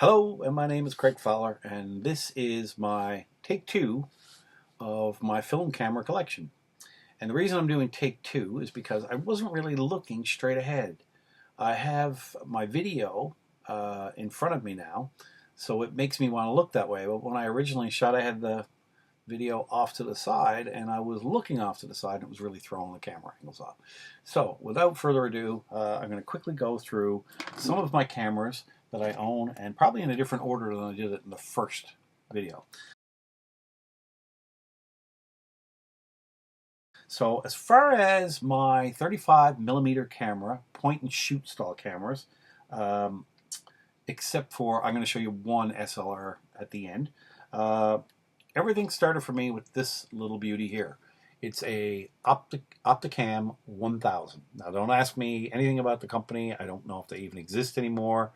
Hello, and my name is Craig Fowler, and this is my take two of my film camera collection. And the reason I'm doing take two is because I wasn't really looking straight ahead. I have my video in front of me now, so it makes me want to look that way. But when I originally shot, I had the video off to the side, and I was looking off to the side, and it was really throwing the camera angles off. So without further ado, I'm going to quickly go through some of my cameras that I own, and probably in a different order than I did it in the first video. So as far as my 35mm camera, point and shoot style cameras, um, except for I'm going to show you one SLR at the end, everything started for me with this little beauty here. It's a Opticam 1000. Now don't ask me anything about the company. I don't know if they even exist anymore.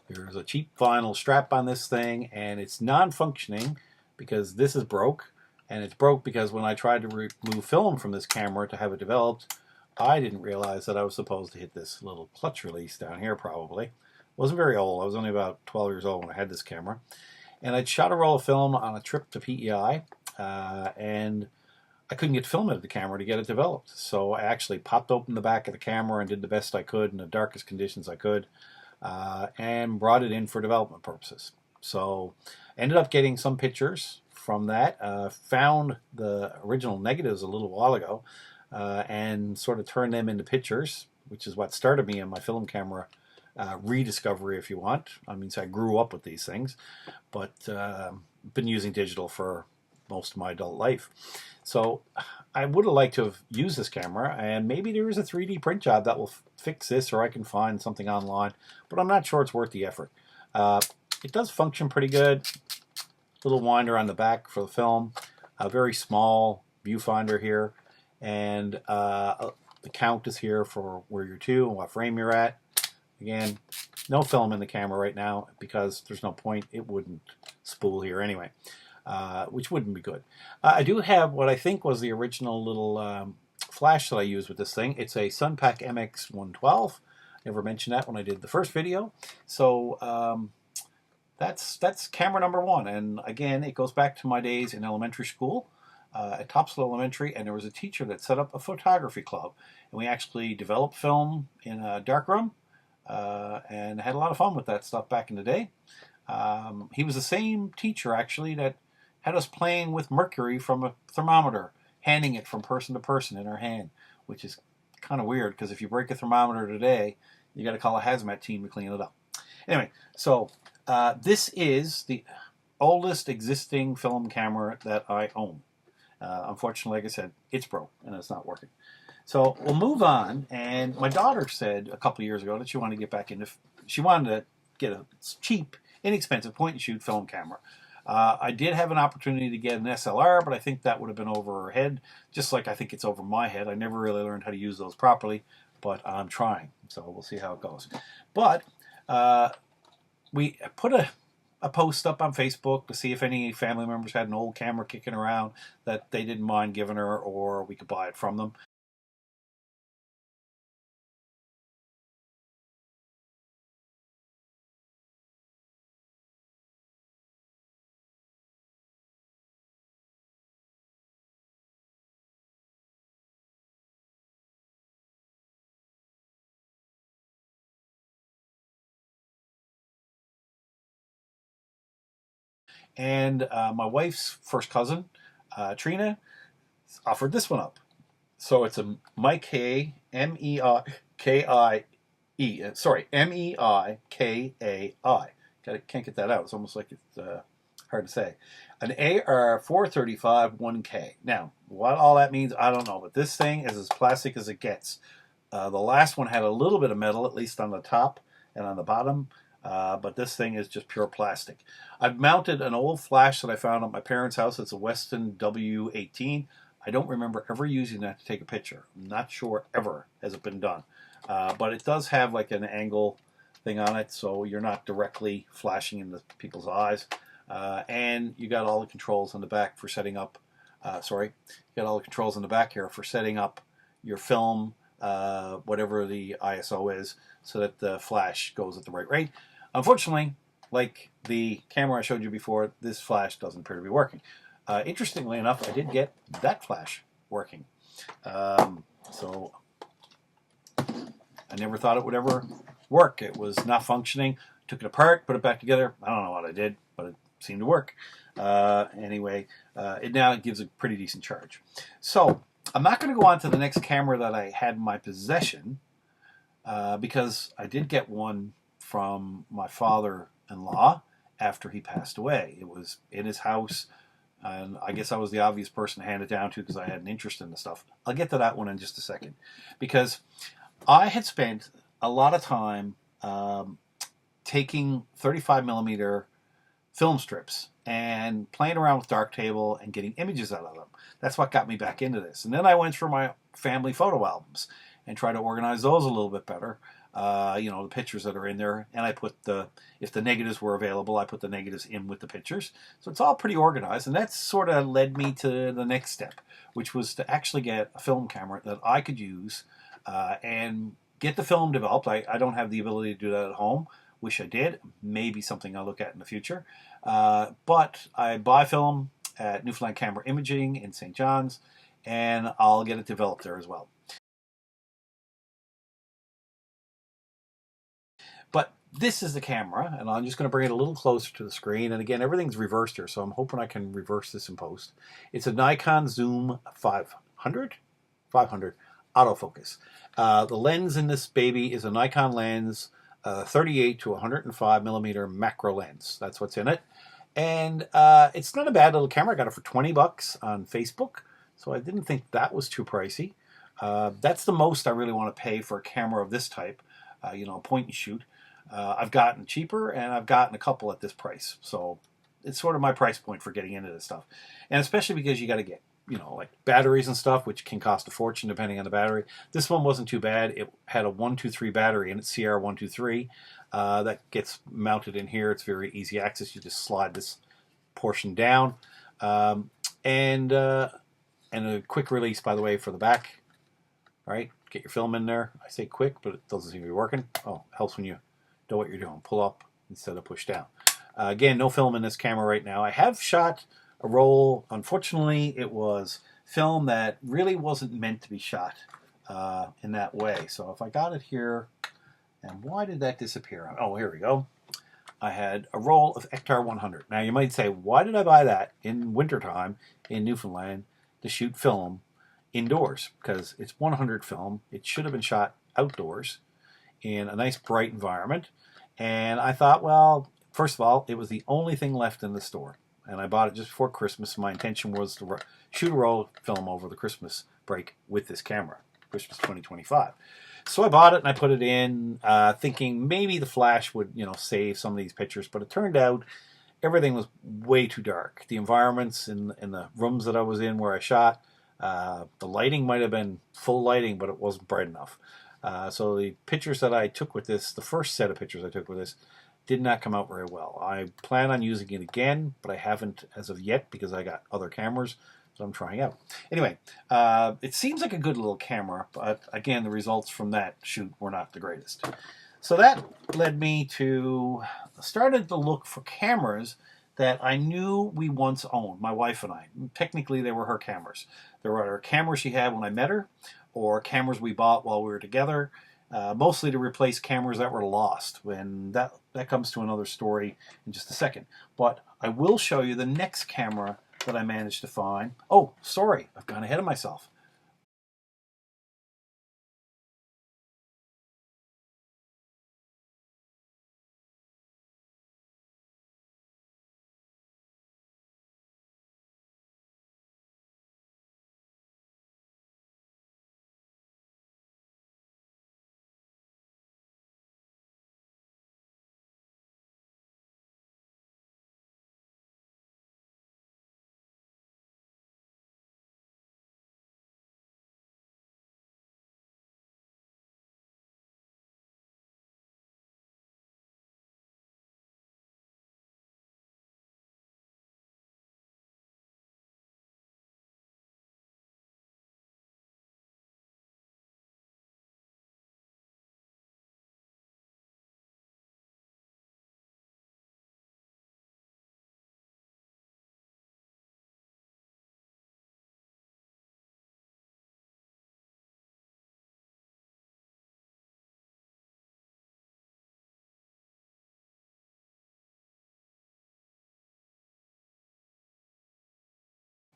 There's a cheap vinyl strap on this thing, and it's non-functioning because this is broke. And it's broke because when I tried to remove film from this camera to have it developed, I didn't realize that I was supposed to hit this little clutch release down here probably. Wasn't very old. I was only about 12 years old when I had this camera. And I'd shot a roll of film on a trip to PEI, and I couldn't get film out of the camera to get it developed. So I actually popped open the back of the camera and did the best I could in the darkest conditions I could, and brought it in for development purposes. So ended up getting some pictures from that, found the original negatives a little while ago, and sort of turned them into pictures, which is what started me in my film camera rediscovery, if you want. I mean, so I grew up with these things, but been using digital for most of my adult life. So I would have liked to have used this camera, and maybe there is a 3D print job that will fix this, or I can find something online, but I'm not sure it's worth the effort. It does function pretty good. Little winder on the back for the film, a very small viewfinder here, and the count is here for where you're to and what frame you're at. Again, no film in the camera right now because there's no point. It wouldn't spool here anyway, which wouldn't be good. I do have what I think was the original little flash that I used with this thing. It's a Sunpack MX112. Never mentioned that when I did the first video. So that's camera number one. And again, it goes back to my days in elementary school at Topsail Elementary, and there was a teacher that set up a photography club. And we actually developed film in a darkroom. And had a lot of fun with that stuff back in the day. He was the same teacher, actually, that had us playing with mercury from a thermometer, handing it from person to person in our hand, which is kind of weird because if you break a thermometer today, you got to call a hazmat team to clean it up. Anyway, so this is the oldest existing film camera that I own. Unfortunately, like I said, it's broke and it's not working. So we'll move on, and my daughter said a couple of years ago that she wanted to get back into, she wanted to get a cheap, inexpensive point-and-shoot film camera. I did have an opportunity to get an SLR, but I think that would have been over her head, just like I think it's over my head. I never really learned how to use those properly, but I'm trying, so we'll see how it goes. But we put a post up on Facebook to see if any family members had an old camera kicking around that they didn't mind giving her, or we could buy it from them. And my wife's first cousin, Trina, offered this one up. So it's a Meike M-E-I-K-I-E. Sorry, Meikai. Can't get that out. It's almost like it's hard to say. An AR-435 1K. Now, what all that means, I don't know. But this thing is as plastic as it gets. The last one had a little bit of metal, at least on the top and on the bottom. But this thing is just pure plastic. I've mounted an old flash that I found at my parents' house. It's a Weston W18. I don't remember ever using that to take a picture. I'm not sure ever has it been done. But it does have like an angle thing on it, so you're not directly flashing into people's eyes. And you got all the controls on the back for setting up, you got all the controls on the back here for setting up your film, whatever the ISO is, so that the flash goes at the right rate. Unfortunately, like the camera I showed you before, this flash doesn't appear to be working. Interestingly enough, I did get that flash working. So I never thought it would ever work. It was not functioning. Took it apart, put it back together. I don't know what I did, but it seemed to work. Anyway, it gives a pretty decent charge. So I'm not going to go on to the next camera that I had in my possession because I did get one from my father-in-law after he passed away. It was in his house, and I guess I was the obvious person to hand it down to because I had an interest in the stuff. I'll get to that one in just a second, because I had spent a lot of time taking 35 millimeter film strips and playing around with Darktable and getting images out of them. That's what got me back into this. And then I went through my family photo albums and tried to organize those a little bit better. The pictures that are in there, and I put if the negatives were available, I put the negatives in with the pictures. So it's all pretty organized, and that sort of led me to the next step, which was to actually get a film camera that I could use and get the film developed. I don't have the ability to do that at home. Wish I did. Maybe something I'll look at in the future. But I buy film at Newfoundland Camera Imaging in St. John's, and I'll get it developed there as well. But this is the camera, and I'm just going to bring it a little closer to the screen. And again, everything's reversed here, so I'm hoping I can reverse this in post. It's a Nikon Zoom 500 autofocus. The lens in this baby is a Nikon lens, 38 to 105 millimeter macro lens. That's what's in it. And it's not a bad little camera. I got it for 20 bucks on Facebook, so I didn't think that was too pricey. That's the most I really want to pay for a camera of this type, point and shoot. I've gotten cheaper, and I've gotten a couple at this price. So it's sort of my price point for getting into this stuff. And especially because you got to get, like batteries and stuff, which can cost a fortune depending on the battery. This one wasn't too bad. It had a 123 battery in it, CR123. That gets mounted in here. It's very easy access. You just slide this portion down. And a quick release, by the way, for the back. All right, get your film in there. I say quick, but it doesn't seem to be working. Oh, it helps when you know what you're doing. Pull up instead of push down. Again, no film in this camera right now. I have shot a roll. Unfortunately, it was film that really wasn't meant to be shot in that way. So if I got it here, and why did that disappear? Oh, here we go. I had a roll of Ektar 100. Now you might say, why did I buy that in wintertime in Newfoundland to shoot film indoors? Because it's 100 film. It should have been shot outdoors in a nice bright environment. And I thought, well, first of all, it was the only thing left in the store. And I bought it just before Christmas. My intention was to shoot a roll of film over the Christmas break with this camera, Christmas 2025. So I bought it and I put it in, thinking maybe the flash would, save some of these pictures. But it turned out everything was way too dark. The environments in the rooms that I was in where I shot, the lighting might have been full lighting, but it wasn't bright enough. So the pictures that I took with this, the first set of pictures I took with this, did not come out very well. I plan on using it again, but I haven't as of yet because I got other cameras that I'm trying out. Anyway, it seems like a good little camera, but again, the results from that shoot were not the greatest. So that led me to started to look for cameras that I knew we once owned, my wife and I. Technically, they were her cameras. There were cameras she had when I met her, or cameras we bought while we were together, mostly to replace cameras that were lost. When that comes to another story in just a second. But I will show you the next camera that I managed to find. Oh, sorry, I've gone ahead of myself.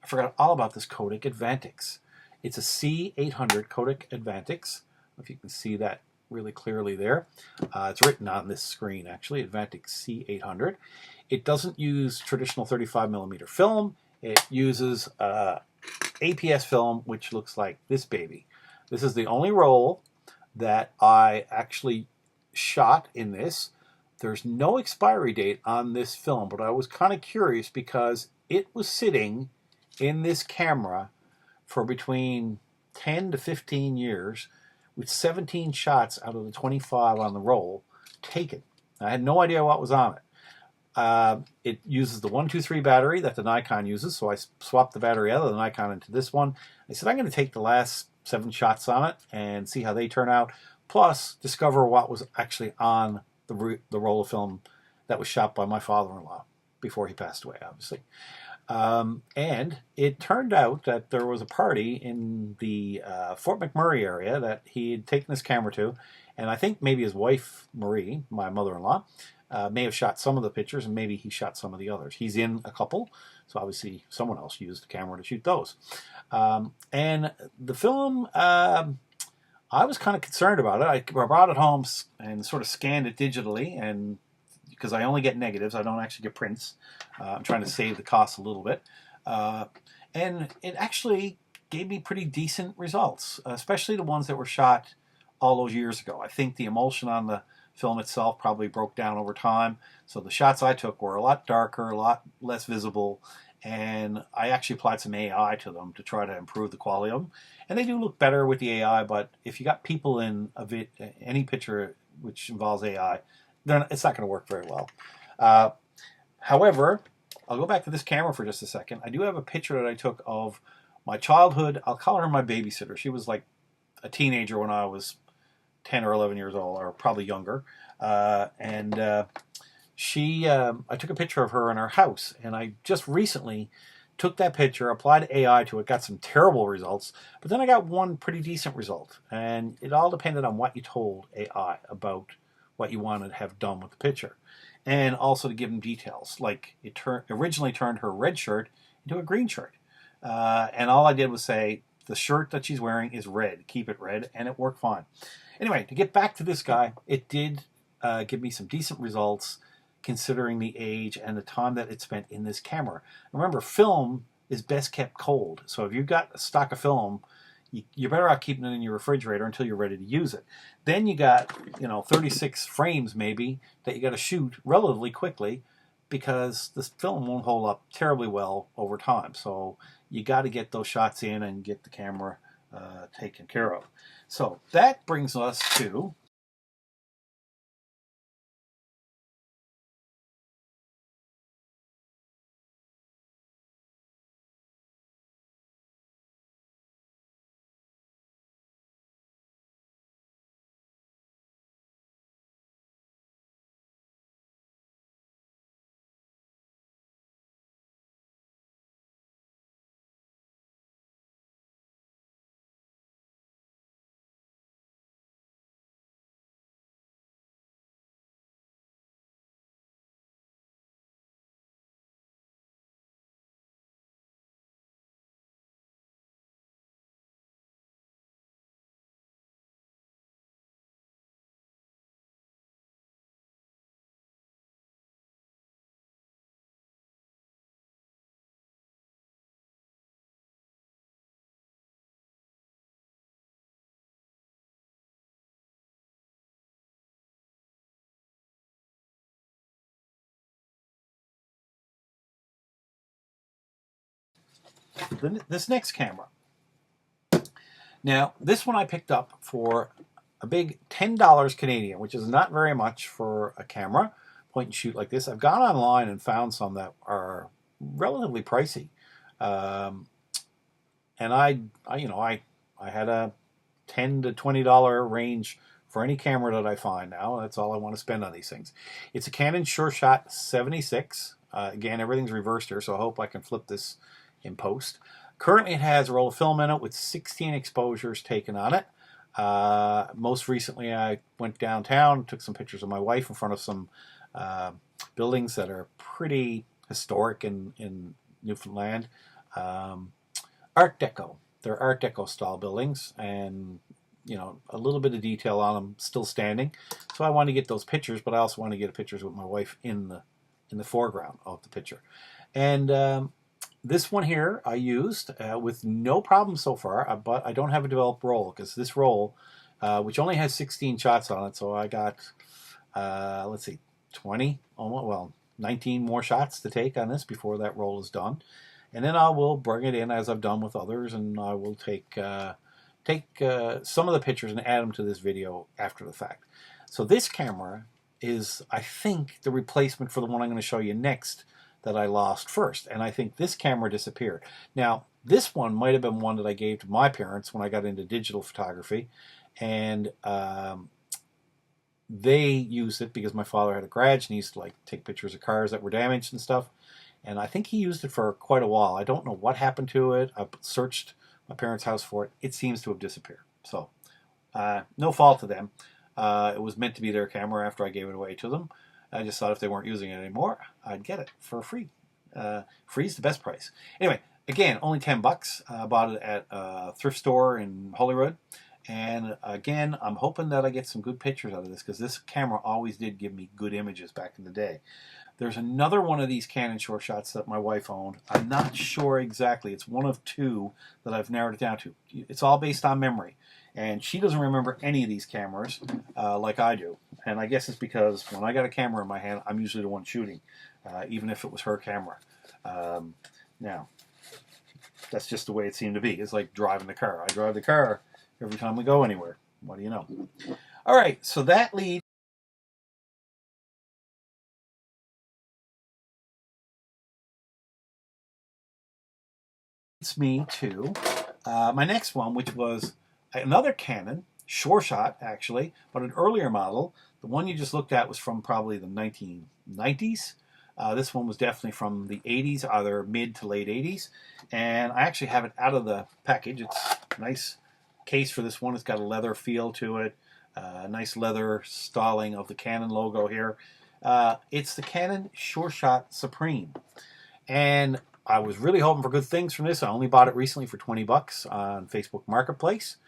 forgot all about this Kodak Advantix. It's a C800 Kodak Advantix. If you can see that really clearly there. It's written on this screen, actually, Advantix C800. It doesn't use traditional 35mm film. It uses APS film, which looks like this baby. This is the only roll that I actually shot in this. There's no expiry date on this film, but I was kind of curious because it was sitting in this camera for between 10 to 15 years with 17 shots out of the 25 on the roll taken. I had no idea what was on it. It uses the 123 battery that the Nikon uses, so I swapped the battery out of the Nikon into this one. I said I'm going to take the last 7 shots on it and see how they turn out, plus discover what was actually on the roll of film that was shot by my father-in-law before he passed away, obviously. And it turned out that there was a party in the Fort McMurray area that he had taken this camera to, and I think maybe his wife, Marie, my mother-in-law, may have shot some of the pictures, and maybe he shot some of the others. He's in a couple, so obviously someone else used the camera to shoot those. And the film, I was kind of concerned about it. I brought it home and sort of scanned it digitally, and because I only get negatives, I don't actually get prints. I'm trying to save the cost a little bit. And it actually gave me pretty decent results, especially the ones that were shot all those years ago. I think the emulsion on the film itself probably broke down over time, so the shots I took were a lot darker, a lot less visible, and I actually applied some AI to them to try to improve the quality of them. And they do look better with the AI, but if you got people in any picture which involves AI, it's not going to work very well. However, I'll go back to this camera for just a second. I do have a picture that I took of my childhood. I'll call her my babysitter. She was like a teenager when I was 10 or 11 years old, or probably younger. I took a picture of her in her house, and I just recently took that picture, applied AI to it, got some terrible results, but then I got one pretty decent result. And it all depended on what you told AI about what you wanted to have done with the picture. And also to give them details, like it originally turned her red shirt into a green shirt. And all I did was say, the shirt that she's wearing is red, keep it red, and it worked fine. Anyway, to get back to this guy, it did give me some decent results considering the age and the time that it spent in this camera. Remember, film is best kept cold. So if you've got a stock of film, you're better off keeping it in your refrigerator until you're ready to use it. Then you got, 36 frames maybe that you got to shoot relatively quickly because the film won't hold up terribly well over time. So you got to get those shots in and get the camera taken care of. So that brings us to this next camera. Now, this one I picked up for a big $10 Canadian, which is not very much for a camera, point and shoot like this. I've gone online and found some that are relatively pricey. And I had a $10 to $20 range for any camera that I find now. That's all I want to spend on these things. It's a Canon SureShot 76. Again, everything's reversed here, so I hope I can flip this in post. Currently, it has a roll of film in it with 16 exposures taken on it. Most recently, I went downtown, took some pictures of my wife in front of some buildings that are pretty historic in Newfoundland. Art Deco. They're Art Deco style buildings, and you know, a little bit of detail on them still standing. So I want to get those pictures, but I also want to get pictures with my wife in the foreground of the picture. And this one here I used with no problem so far, but I don't have a developed roll because this roll, which only has 16 shots on it, so I got, let's see, 20, almost, well, 19 more shots to take on this before that roll is done. And then I will bring it in as I've done with others, and I will take some of the pictures and add them to this video after the fact. So this camera is, I think, the replacement for the one I'm going to show you next that I lost first. And I think this camera disappeared. Now, this one might have been one that I gave to my parents when I got into digital photography. And they used it because my father had a garage and he used to like take pictures of cars that were damaged and stuff. And I think he used it for quite a while. I don't know what happened to it. I searched my parents' house for it. It seems to have disappeared. So, no fault to them. It was meant to be their camera after I gave it away to them. I just thought if they weren't using it anymore, I'd get it for free. Free's the best price. Anyway, again, only 10 bucks. I bought it at a thrift store in Holyrood. And again, I'm hoping that I get some good pictures out of this because this camera always did give me good images back in the day. There's another one of these Canon Sure Shots that my wife owned. I'm not sure exactly. It's one of two that I've narrowed it down to. It's all based on memory. And she doesn't remember any of these cameras like I do. And I guess it's because when I got a camera in my hand, I'm usually the one shooting, even if it was her camera. Now, that's just the way it seemed to be. It's like driving the car. I drive the car every time we go anywhere. What do you know? All right, so that leads me to my next one, which was another Canon, Sure Shot actually, but an earlier model. The one you just looked at was from probably the 1990s. This one was definitely from the 80s, either mid to late 80s. And I actually have it out of the package. It's a nice case for this one. It's got a leather feel to it. Nice leather styling of the Canon logo here. It's the Canon Sure Shot Supreme. And I was really hoping for good things from this. I only bought it recently for 20 bucks on Facebook Marketplace.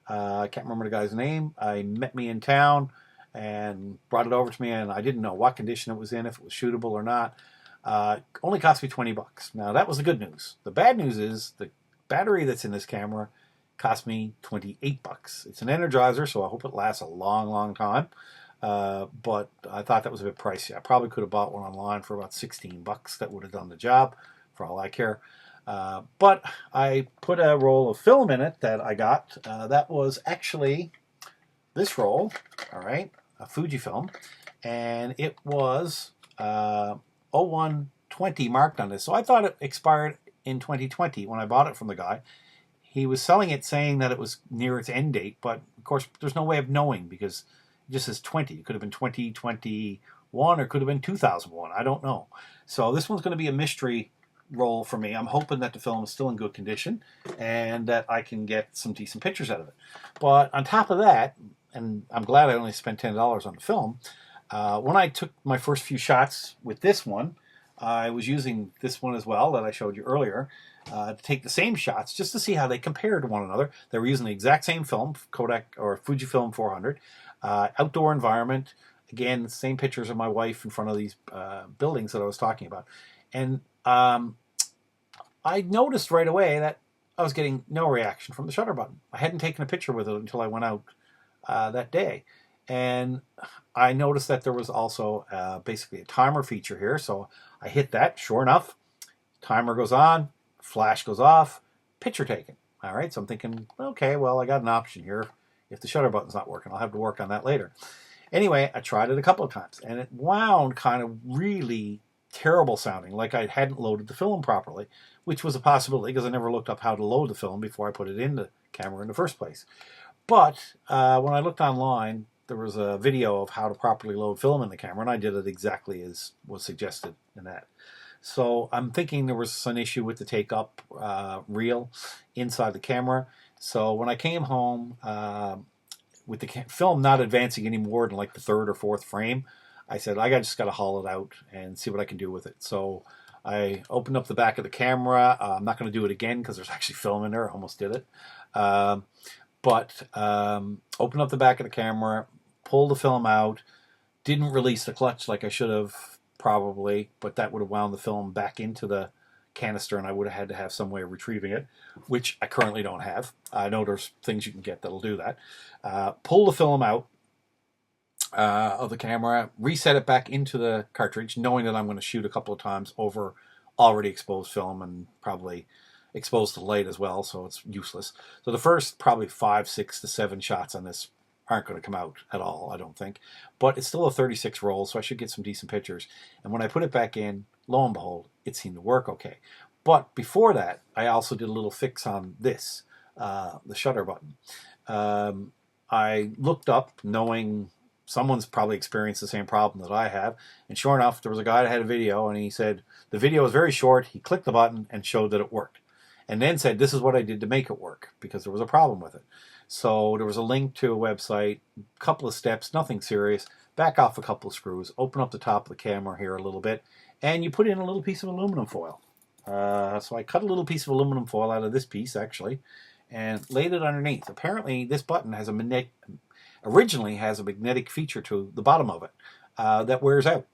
I can't remember the guy's name. He met me in town and brought it over to me, and I didn't know what condition it was in, if it was shootable or not. Only cost me 20 bucks. Now, that was the good news. The bad news is the battery that's in this camera cost me 28 bucks. It's an Energizer, so I hope it lasts a long, long time. But I thought that was a bit pricey. I probably could have bought one online for about 16 bucks. That would have done the job, for all I care. But I put a roll of film in it that I got. That was actually this roll, all right, a Fujifilm, and it was 0120 marked on this. So I thought it expired in 2020 when I bought it from the guy. He was selling it saying that it was near its end date, but of course there's no way of knowing because it just says 20. It could have been 2021 or it could have been 2001. I don't know. So this one's going to be a mystery roll for me. I'm hoping that the film is still in good condition and that I can get some decent pictures out of it. But on top of that, and I'm glad I only spent $10 on the film, when I took my first few shots with this one, I was using this one as well that I showed you earlier to take the same shots just to see how they compared to one another. They were using the exact same film, Kodak or Fujifilm 400, outdoor environment. Again, the same pictures of my wife in front of these buildings that I was talking about. And I noticed right away that I was getting no reaction from the shutter button. I hadn't taken a picture with it until I went out that day. And I noticed that there was also basically a timer feature here. So I hit that. Sure enough, timer goes on, flash goes off, picture taken. All right, so I'm thinking, okay, well, I got an option here. If the shutter button's not working, I'll have to work on that later. Anyway, I tried it a couple of times, and it wound kind of really terrible sounding, like I hadn't loaded the film properly, which was a possibility because I never looked up how to load the film before I put it in the camera in the first place. But when I looked online, there was a video of how to properly load film in the camera, and I did it exactly as was suggested in that. So I'm thinking there was an issue with the take-up reel inside the camera. So when I came home, with the film not advancing any more than like the third or fourth frame, I said, just got to haul it out and see what I can do with it. So I opened up the back of the camera. I'm not going to do it again because there's actually film in there. I almost did it. Open up the back of the camera, pull the film out, didn't release the clutch like I should have probably, but that would have wound the film back into the canister and I would have had to have some way of retrieving it, which I currently don't have. I know there's things you can get that'll do that. Pull the film out of the camera, reset it back into the cartridge, knowing that I'm going to shoot a couple of times over already exposed film and probably exposed to light as well, so it's useless. So the first probably 5, 6 to 7 shots on this aren't going to come out at all, I don't think. But it's still a 36 roll, so I should get some decent pictures. And when I put it back in, lo and behold, it seemed to work okay. But before that, I also did a little fix on this, the shutter button. I looked up knowing someone's probably experienced the same problem that I have. And sure enough, there was a guy that had a video, and he said the video was very short. He clicked the button and showed that it worked. And then said, this is what I did to make it work, because there was a problem with it. So there was a link to a website, a couple of steps, nothing serious. Back off a couple of screws, open up the top of the camera here a little bit, and you put in a little piece of aluminum foil. So I cut a little piece of aluminum foil out of this piece, actually, and laid it underneath. Apparently, this button has originally has a magnetic feature to the bottom of it that wears out,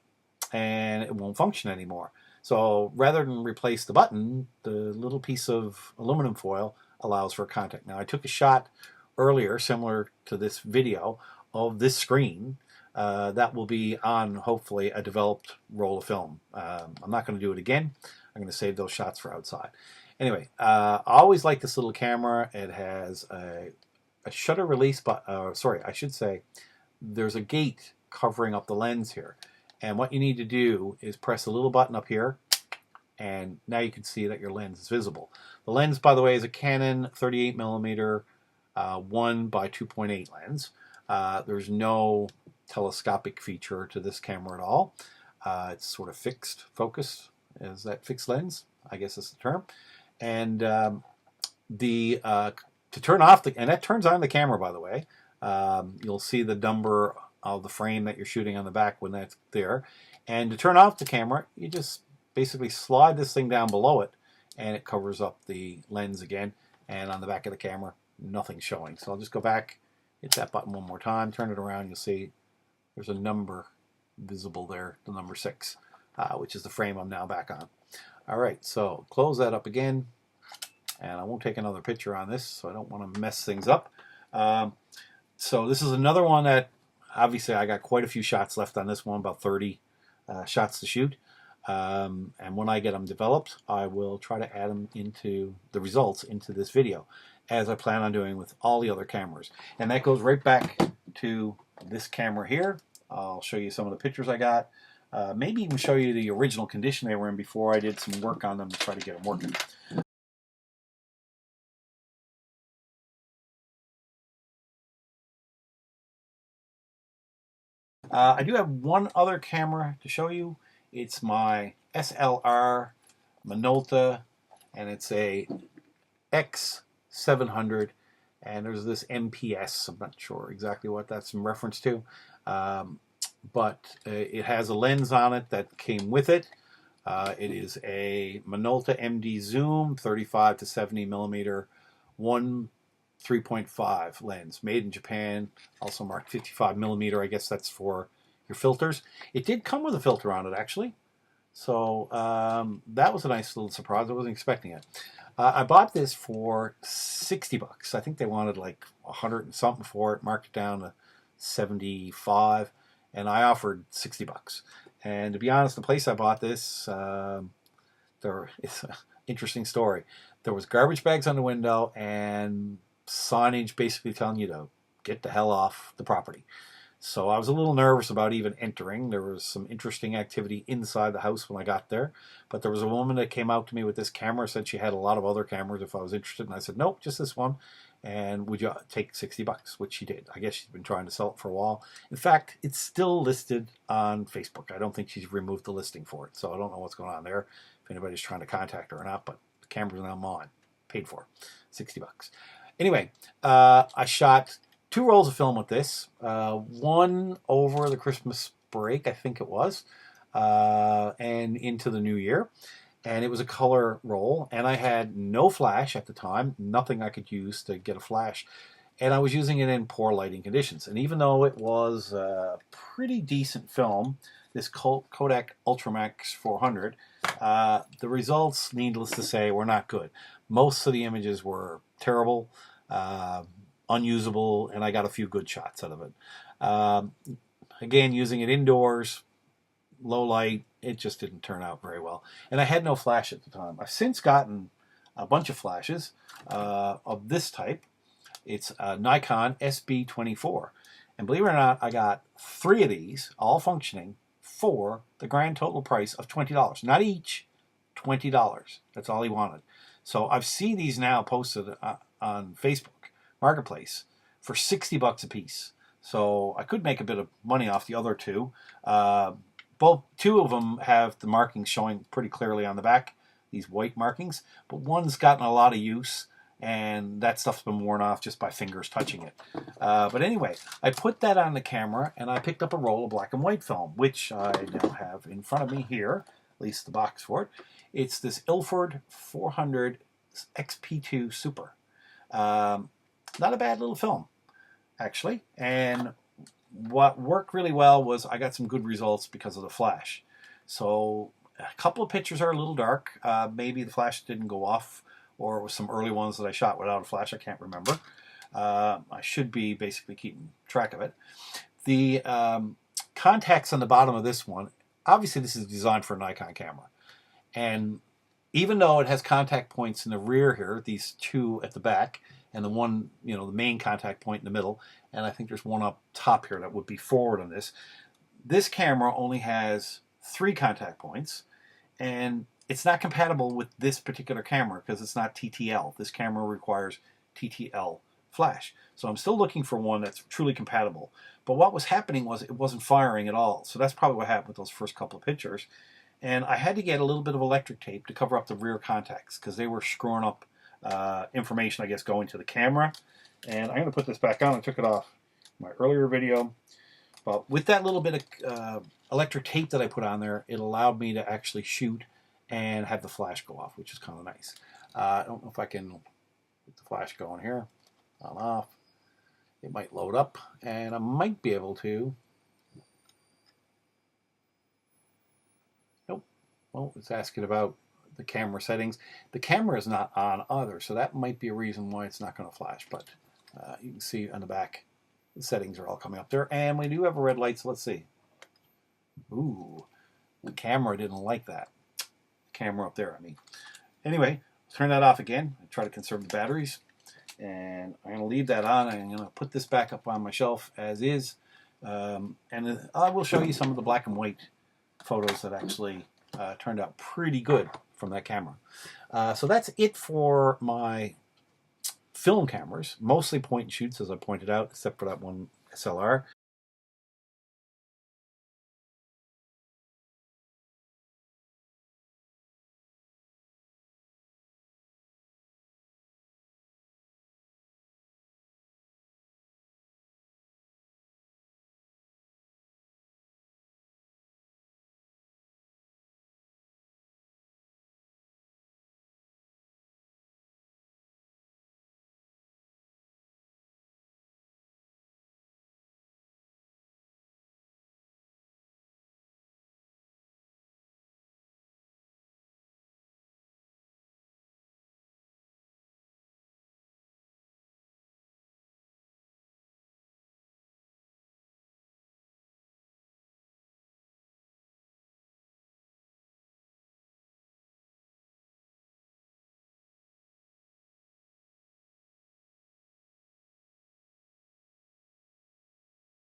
and it won't function anymore. So rather than replace the button, the little piece of aluminum foil allows for contact. Now I took a shot earlier, similar to this video, of this screen that will be on, hopefully, a developed roll of film. I'm not going to do it again. I'm going to save those shots for outside. Anyway, I always like this little camera. It has a shutter release, sorry, I should say there's a gate covering up the lens here. And what you need to do is press a little button up here, and now you can see that your lens is visible. The lens, by the way, is a Canon 38mm 1 by 2.8 lens. There's no telescopic feature to this camera at all. It's sort of fixed focus, is that fixed lens, I guess is the term. And to turn off and that turns on the camera, by the way. You'll see the number of the frame that you're shooting on the back when that's there. And to turn off the camera, you just basically slide this thing down below it, and it covers up the lens again. And on the back of the camera, nothing's showing. So I'll just go back, hit that button one more time, turn it around, you'll see there's a number visible there, the number 6, which is the frame I'm now back on. All right, so close that up again, and I won't take another picture on this, so I don't want to mess things up. So this is another one that, obviously, I got quite a few shots left on this one, about 30 shots to shoot. And when I get them developed, I will try to add them into the results into this video, as I plan on doing with all the other cameras. And that goes right back to this camera here. I'll show you some of the pictures I got. Maybe even show you the original condition they were in before I did some work on them to try to get them working. I do have one other camera to show you. It's my SLR Minolta, and it's a X700, and there's this MPS. I'm not sure exactly what that's in reference to, but it has a lens on it that came with it. It is a Minolta MD Zoom 35 to 70mm 3.5 lens, made in Japan, also marked 55mm. I guess that's for your filters. It did come with a filter on it, actually, so that was a nice little surprise. I wasn't expecting it. I bought this for 60 bucks. I think they wanted like 100 and something for it, marked it down to 75, and I offered 60 bucks. And to be honest, the place I bought this, it's an interesting story. There was garbage bags on the window and signage basically telling you to get the hell off the property. So I was a little nervous about even entering. There was some interesting activity inside the house when I got there. But there was a woman that came out to me with this camera, said she had a lot of other cameras if I was interested. And I said, nope, just this one. And would you take 60 bucks, which she did. I guess she's been trying to sell it for a while. In fact, it's still listed on Facebook. I don't think she's removed the listing for it. So I don't know what's going on there, if anybody's trying to contact her or not. But the camera's now mine, paid for, 60 bucks. Anyway, I shot 2 rolls of film with this, one over the Christmas break, I think it was, and into the new year. and it was a color roll, and I had no flash at the time, nothing I could use to get a flash, and I was using it in poor lighting conditions. And even though it was a pretty decent film, this Kodak Ultramax 400, the results, needless to say, were not good. Most of the images were terrible, unusable, and I got a few good shots out of it. Again, using it indoors, low light, it just didn't turn out very well. And I had no flash at the time. I've since gotten a bunch of flashes of this type. It's a Nikon SB24. And believe it or not, I got 3 of these, all functioning, for the grand total price of $20. Not each, $20. That's all he wanted. So I've seen these now posted on Facebook Marketplace for $60 a piece. So I could make a bit of money off the other two. Both 2 of them have the markings showing pretty clearly on the back, these white markings, but one's gotten a lot of use, and that stuff's been worn off just by fingers touching it. But anyway, I put that on the camera, and I picked up a roll of black and white film, which I now have in front of me here, at least the box for it. It's this Ilford 400 XP2 Super. Not a bad little film, actually, and what worked really well was I got some good results because of the flash. So a couple of pictures are a little dark. Maybe the flash didn't go off, or it was some early ones that I shot without a flash. I can't remember. I should be basically keeping track of it. The contacts on the bottom of this one, obviously this is designed for a Nikon camera. And even though it has contact points in the rear here, these 2 at the back, and the one, the main contact point in the middle, and I think there's one up top here that would be forward on this. This camera only has 3 contact points, and it's not compatible with this particular camera because it's not TTL. This camera requires TTL flash. So I'm still looking for one that's truly compatible. But what was happening was it wasn't firing at all. So that's probably what happened with those first couple of pictures. And I had to get a little bit of electric tape to cover up the rear contacts because they were screwing up information, I guess, going to the camera. And I'm going to put this back on. I took it off in my earlier video. But with that little bit of electric tape that I put on there, it allowed me to actually shoot and have the flash go off, which is kind of nice. I don't know if I can get the flash going here. On off. It might load up, and I might be able to. Nope. Well, it's asking about the camera settings. The camera is not on either, so that might be a reason why it's not going to flash. But you can see on the back, the settings are all coming up there. And we do have a red light, so let's see. Ooh, the camera didn't like that. The camera up there, I mean. Anyway, turn that off again. I try to conserve the batteries. And I'm going to leave that on. I'm going to put this back up on my shelf as is. And I will show you some of the black and white photos that actually turned out pretty good from that camera. So that's it for my film cameras, mostly point and shoots, as I pointed out, except for that one SLR.